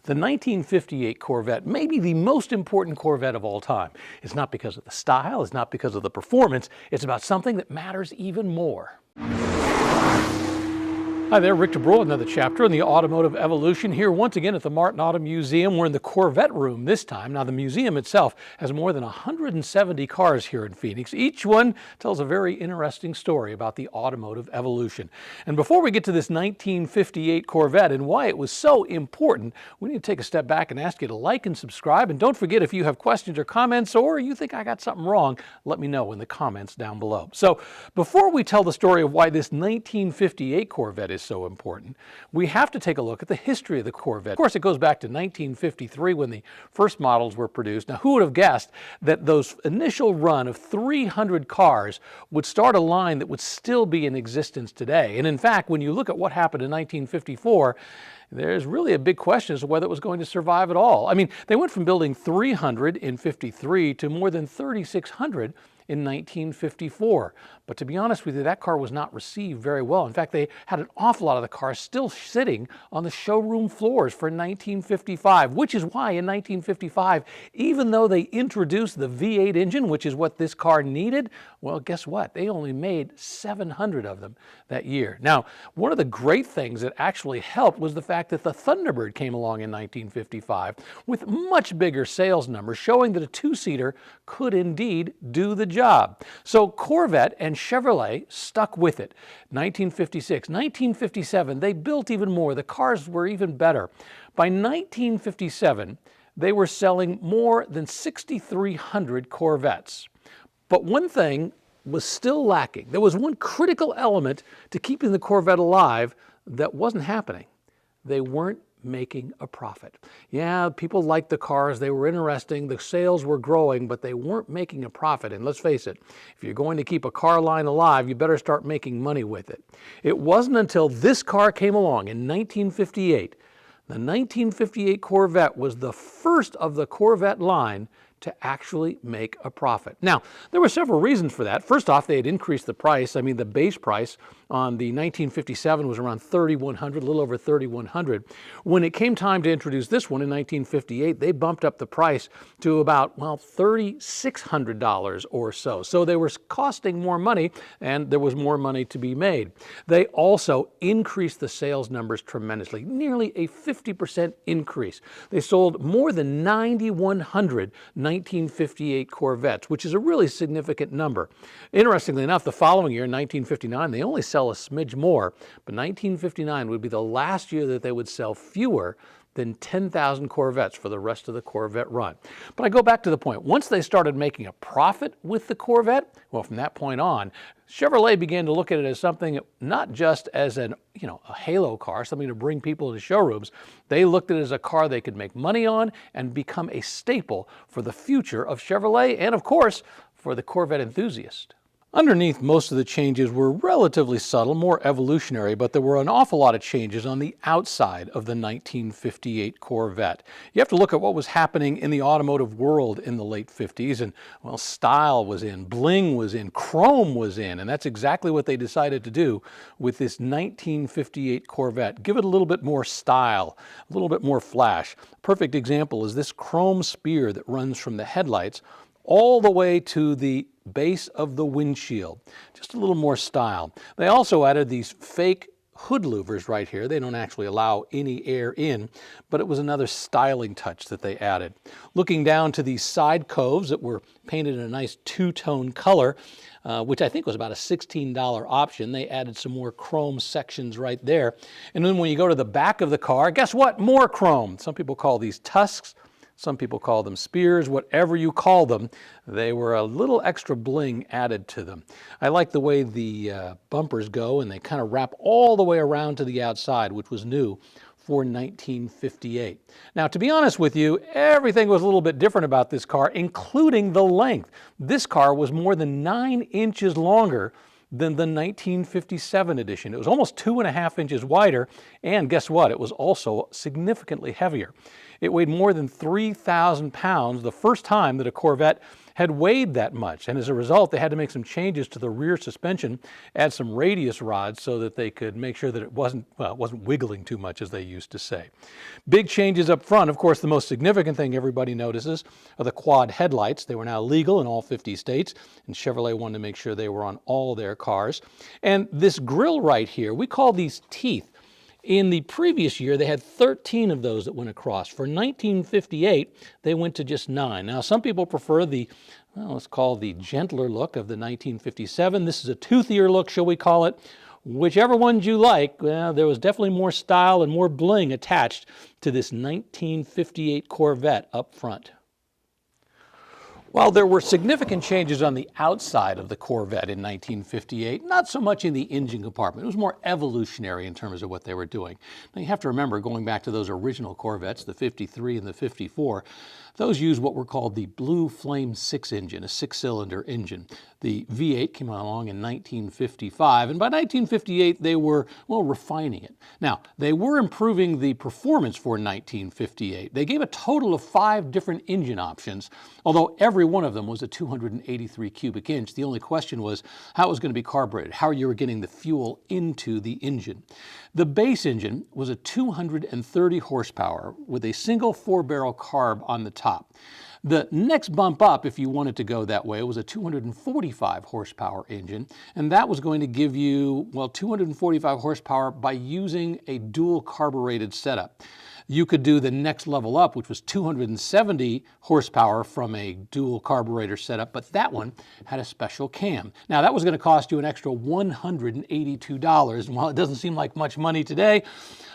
The 1958 Corvette may be the most important Corvette of all time. It's not because of the style, it's not because of the performance, it's about something that matters even more. Hi there, Rick DeBroil, another chapter in the Automotive Evolution, here once again at the Martin Auto Museum. We're in the Corvette room this time. Now, the museum itself has more than 170 cars here in Phoenix. Each one tells a very interesting story about the automotive evolution. And before we get to this 1958 Corvette and why it was so important, we need to take a step back and ask you to like and subscribe. And don't forget, if you have questions or comments, or you think I got something wrong, let me know in the comments down below. So, before we tell the story of why this 1958 Corvette is so important, we have to take a look at the history of the Corvette. Of course, it goes back to 1953 when the first models were produced. Now, who would have guessed that those initial run of 300 cars would start a line that would still be in existence today? And in fact, when you look at what happened in 1954, there's really a big question as to whether it was going to survive at all. I mean, they went from building 300 in 53 to more than 3,600 in 1954. But to be honest with you, that car was not received very well. In fact, they had an awful lot of the cars still sitting on the showroom floors for 1955, which is why in 1955, even though they introduced the V8 engine, which is what this car needed, well, guess what? They only made 700 of them that year. Now, one of the great things that actually helped was the fact that the Thunderbird came along in 1955 with much bigger sales numbers, showing that a two-seater could indeed do the job. So Corvette and Chevrolet stuck with it. 1956, 1957, they built even more. The cars were even better. By 1957, they were selling more than 6,300 Corvettes. But one thing was still lacking. There was one critical element to keeping the Corvette alive that wasn't happening. They weren't making a profit. Yeah, people liked the cars, they were interesting, the sales were growing, but they weren't making a profit. And let's face it, if you're going to keep a car line alive, you better start making money with it. It wasn't until this car came along in 1958. The 1958 Corvette was the first of the Corvette line to actually make a profit. Now, there were several reasons for that. First off, they had increased the price. I mean, the base price on the 1957 was around $3,100, a little over $3,100. When it came time to introduce this one in 1958, they bumped up the price to about, well, $3,600 or so. So they were costing more money, and there was more money to be made. They also increased the sales numbers tremendously, nearly a 50% increase. They sold more than 9,100 1958 Corvettes, which is a really significant number. Interestingly enough, the following year, 1959, they only sell a smidge more, but 1959 would be the last year that they would sell fewer than 10,000 Corvettes for the rest of the Corvette run. But I go back to the point, once they started making a profit with the Corvette, well, from that point on, Chevrolet began to look at it as something not just as a halo car, something to bring people into showrooms. They looked at it as a car they could make money on and become a staple for the future of Chevrolet and, of course, for the Corvette enthusiast. Underneath, most of the changes were relatively subtle, more evolutionary, but there were an awful lot of changes on the outside of the 1958 Corvette. You have to look at what was happening in the automotive world in the late 50s, and, well, style was in, bling was in, chrome was in, and that's exactly what they decided to do with this 1958 Corvette. Give it a little bit more style, a little bit more flash. Perfect example is this chrome spear that runs from the headlights all the way to the base of the windshield. Just a little more style. They also added these fake hood louvers right here. They don't actually allow any air in, but it was another styling touch that they added. Looking down to these side coves that were painted in a nice two-tone color, which I think was about a $16 option. They added some more chrome sections right there. And then when you go to the back of the car, guess what? More chrome. Some people call these tusks. Some people call them spears, whatever you call them. They were a little extra bling added to them. I like the way the bumpers go, and they kind of wrap all the way around to the outside, which was new for 1958. Now, to be honest with you, everything was a little bit different about this car, including the length. This car was more than 9 inches longer than the 1957 edition. It was almost 2.5 inches wider, and guess what? It was also significantly heavier. It weighed more than 3,000 pounds, the first time that a Corvette had weighed that much, and as a result they had to make some changes to the rear suspension, add some radius rods so that they could make sure that it wasn't wiggling too much, as they used to say. Big changes up front. Of course, the most significant thing everybody notices are the quad headlights. They were now legal in all 50 states, and Chevrolet wanted to make sure they were on all their cars. And this grille right here, we call these teeth. In the previous year, they had 13 of those that went across. For 1958, they went to just 9. Now, some people prefer the, well, let's call the gentler look of the 1957. This is a toothier look, shall we call it. Whichever ones you like, well, there was definitely more style and more bling attached to this 1958 Corvette up front. While there were significant changes on the outside of the Corvette in 1958, not so much in the engine compartment. It was more evolutionary in terms of what they were doing. Now you have to remember, going back to those original Corvettes, the 53 and the 54, those used what were called the Blue Flame 6 engine, a 6-cylinder engine. The V8 came along in 1955, and by 1958 they were, well, refining it. Now, they were improving the performance for 1958. They gave a total of 5 different engine options, although every one of them was a 283 cubic inch. The only question was how it was going to be carbureted, how you were getting the fuel into the engine. The base engine was a 230 horsepower with a single 4-barrel carb on the top. The next bump up, if you wanted to go that way, was a 245 horsepower engine, and that was going to give you, well, 245 horsepower by using a dual carbureted setup. You could do the next level up, which was 270 horsepower from a dual carburetor setup, but that one had a special cam. Now, that was going to cost you an extra $182, and while it doesn't seem like much money today,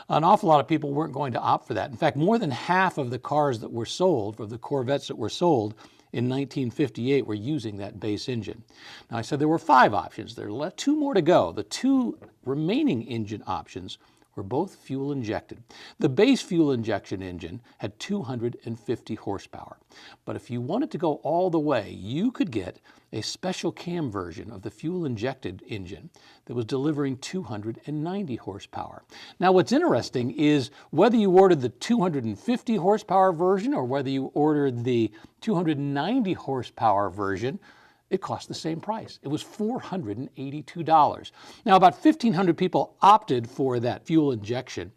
an awful lot of people weren't going to opt for that. In fact, more than half of the cars that were sold, of the Corvettes that were sold in 1958, were using that base engine. Now, I said there were 5 options. There are 2 more to go. The 2 remaining engine options were both fuel injected. The base fuel injection engine had 250 horsepower. But if you wanted to go all the way, you could get a special cam version of the fuel injected engine that was delivering 290 horsepower. Now, what's interesting is whether you ordered the 250 horsepower version or whether you ordered the 290 horsepower version, it cost the same price. It was $482. Now, about 1,500 people opted for that fuel injection.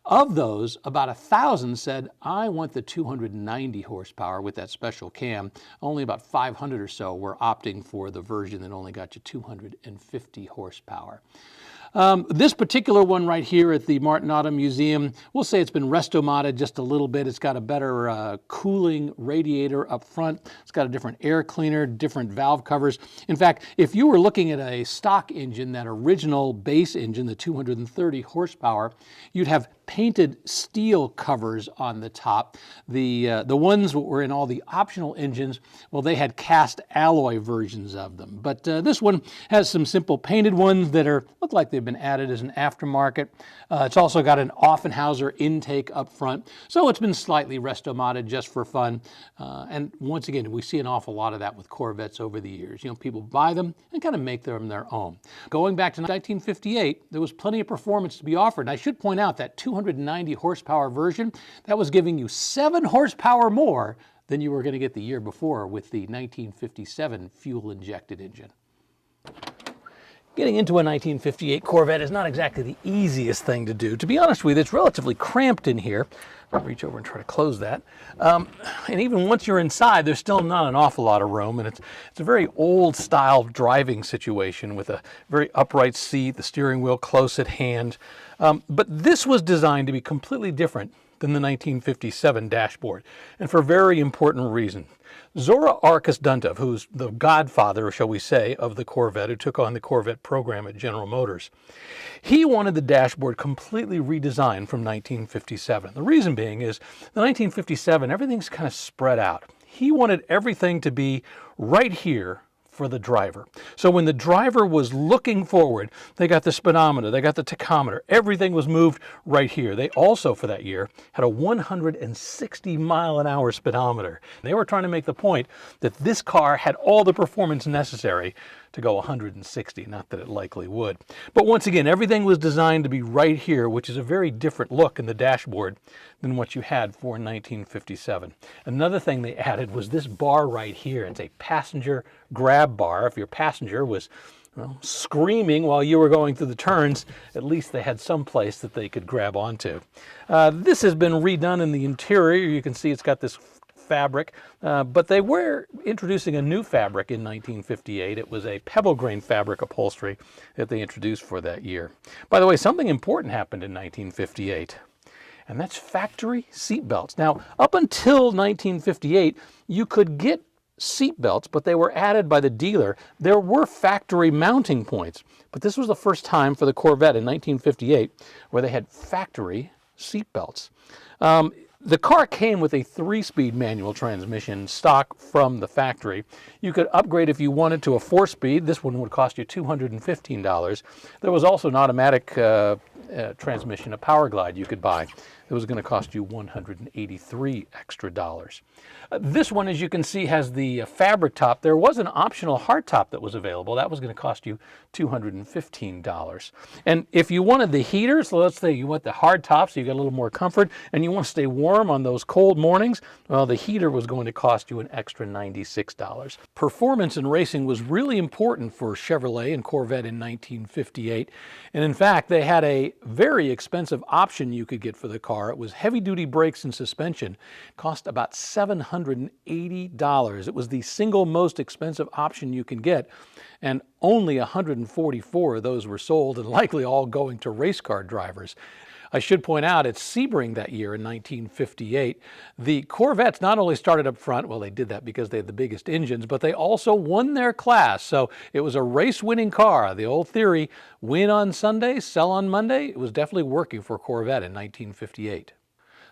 Of those, about 1,000 said, I want the 290 horsepower with that special cam. Only about 500 or so were opting for the version that only got you 250 horsepower. This particular one right here at the Martin Auto Museum, we'll say it's been resto-modded just a little bit. It's got a better cooling radiator up front. It's got a different air cleaner, different valve covers. In fact, if you were looking at a stock engine, that original base engine, the 230 horsepower, you'd have painted steel covers on the top. The ones that were in all the optional engines, well, they had cast alloy versions of them. But this one has some simple painted ones that look like they've been added as an aftermarket. It's also got an Offenhauser intake up front, so it's been slightly resto-modded just for fun. And once again, we see an awful lot of that with Corvettes over the years. You know, people buy them and kind of make them their own. Going back to 1958, there was plenty of performance to be offered. And I should point out that 290 horsepower version, that was giving you 7 horsepower more than you were going to get the year before with the 1957 fuel-injected engine. Getting into a 1958 Corvette is not exactly the easiest thing to do. To be honest with you, it's relatively cramped in here. I'll reach over and try to close that. And even once you're inside, there's still not an awful lot of room. And it's a very old-style driving situation with a very upright seat, the steering wheel close at hand. But this was designed to be completely different than the 1957 dashboard, and for a very important reason. Zora Arkus-duntov, who's the godfather, shall we say, of the Corvette, who took on the Corvette program at General Motors, he wanted the dashboard completely redesigned from 1957. The reason being is the 1957, everything's kind of spread out. He wanted everything to be right here for the driver. So when the driver was looking forward, they got the speedometer, they got the tachometer, everything was moved right here. They also, for that year, had a 160-mile-an-hour speedometer. They were trying to make the point that this car had all the performance necessary to go 160, not that it likely would. But once again, everything was designed to be right here, which is a very different look in the dashboard than what you had for 1957. Another thing they added was this bar right here. It's a passenger grab bar. If your passenger was screaming while you were going through the turns, at least they had some place that they could grab onto. This has been redone in the interior. You can see it's got this fabric, but they were introducing a new fabric in 1958. It was a pebble grain fabric upholstery that they introduced for that year. By the way, something important happened in 1958, and that's factory seat belts. Now, up until 1958, you could get seat belts, but they were added by the dealer. There were factory mounting points, but this was the first time for the Corvette in 1958 where they had factory seat belts. The car came with a 3-speed manual transmission stock from the factory. You could upgrade if you wanted to a 4-speed. This one would cost you $215. There was also an automatic transmission, a Power Glide you could buy. It was going to cost you $183 extra. This one, as you can see, has the fabric top. There was an optional hard top that was available. That was going to cost you $215. And if you wanted the heater, so let's say you want the hard top so you get a little more comfort and you want to stay warm on those cold mornings, well, the heater was going to cost you an extra $96. Performance in racing was really important for Chevrolet and Corvette in 1958. And in fact, they had a very expensive option you could get for the car. It was heavy-duty brakes and suspension. It cost about $780. It was the single most expensive option you can get, and only 144 of those were sold, and likely all going to race car drivers. I should point out at Sebring that year in 1958, the Corvettes not only started up front, well, they did that because they had the biggest engines, but they also won their class. So it was a race-winning car. The old theory, win on Sunday, sell on Monday, it was definitely working for Corvette in 1958.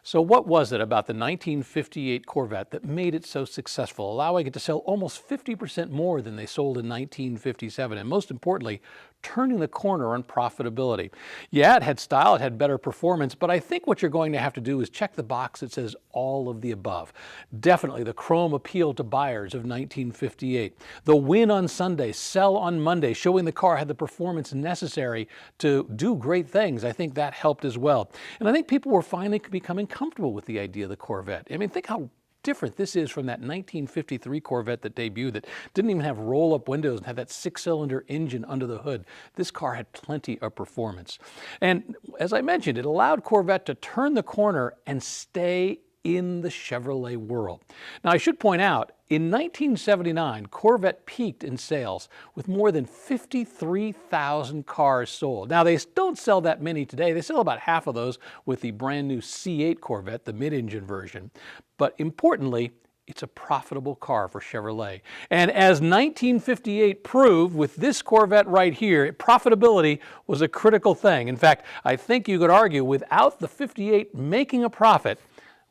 So what was it about the 1958 Corvette that made it so successful, allowing it to sell almost 50% more than they sold in 1957, and most importantly, turning the corner on profitability? Yeah, it had style, it had better performance, but I think what you're going to have to do is check the box that says all of the above. Definitely the chrome appeal to buyers of 1958. The win on Sunday, sell on Monday, showing the car had the performance necessary to do great things. I think that helped as well. And I think people were finally becoming comfortable with the idea of the Corvette. I mean, think how different this is from that 1953 Corvette that debuted that didn't even have roll-up windows and had that 6-cylinder engine under the hood. This car had plenty of performance. And as I mentioned, it allowed Corvette to turn the corner and stay in the Chevrolet world. Now, I should point out, in 1979, Corvette peaked in sales with more than 53,000 cars sold. Now, they don't sell that many today. They sell about half of those with the brand new C8 Corvette, the mid-engine version. But importantly, it's a profitable car for Chevrolet. And as 1958 proved with this Corvette right here, profitability was a critical thing. In fact, I think you could argue without the 58 making a profit,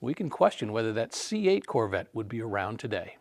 we can question whether that C8 Corvette would be around today.